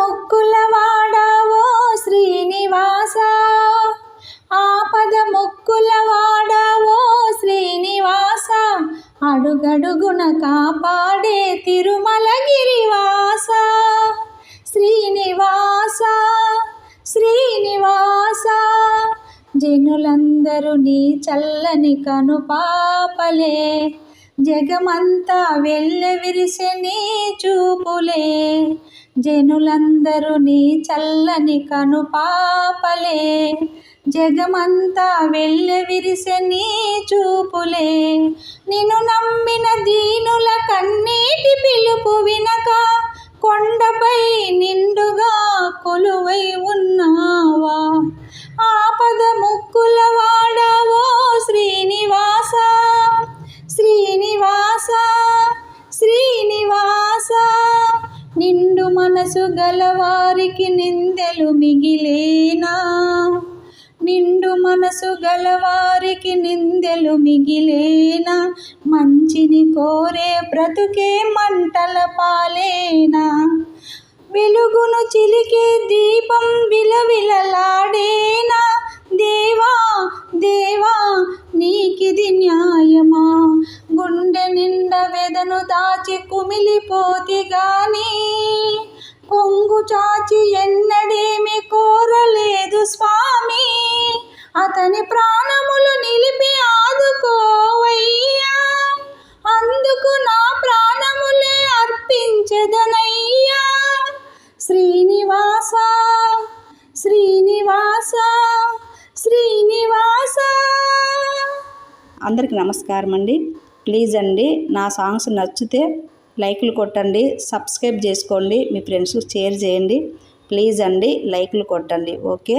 మొక్కుల వాడావో శ్రీనివాస, ఆపద మొక్కుల వాడావో శ్రీనివాస, అడుగడుగున కాపాడే తిరుమలగిరివాస. శ్రీనివాస శ్రీనివాస, జనులందరూ నీ చల్లని కనుపాపలే, జగమంతా వెళ్ళవిరిసే నీ చూపులే. జనులందరూ నీ చల్లని కనుపాపలే, జగమంతా వెళ్ళవిరిసే నీ చూపులే. నిన్ను నమ్మిన దీనుల కన్నీటి పిలుపు వినక, కొండపై నిండుగా కొలువై ఉన్నావా. ఆపద ముక్కుల వాడావో శ్రీనివాస, శ్రీనివాస శ్రీనివాస. నిండు మనసు గలవారికి నిందెలు మిగిలేనా, నిండు మనసు గలవారికి నిందెలు మిగిలేనా, మంచిని కోరే బ్రతుకే మంటల పాలేనా. వెలుగును చిలికే దీపం విలవిలలాడేనా, దేవా దేవా నీకిది న్యాయమా. గుండె నిండా వెదను దాచి కుమిలిపోతి గాని, పొంగు చాచి ఎన్నడేమి కోరలేదు స్వామి. అతని ప్రాణములు నిలిపి ఆదుకోవయ్యా, అందుకు నా ప్రాణములే అర్పించెదనయ్యా. శ్రీనివాస శ్రీనివాస శ్రీనివాస. అందరికీ నమస్కారం అండి. ప్లీజ్ అండి, నా సాంగ్స్ నచ్చితే లైక్లు కొట్టండి, సబ్స్క్రైబ్ చేసుకోండి, మీ ఫ్రెండ్స్కి షేర్ చేయండి. ప్లీజ్ అండి, లైక్లు కొట్టండి. ఓకే.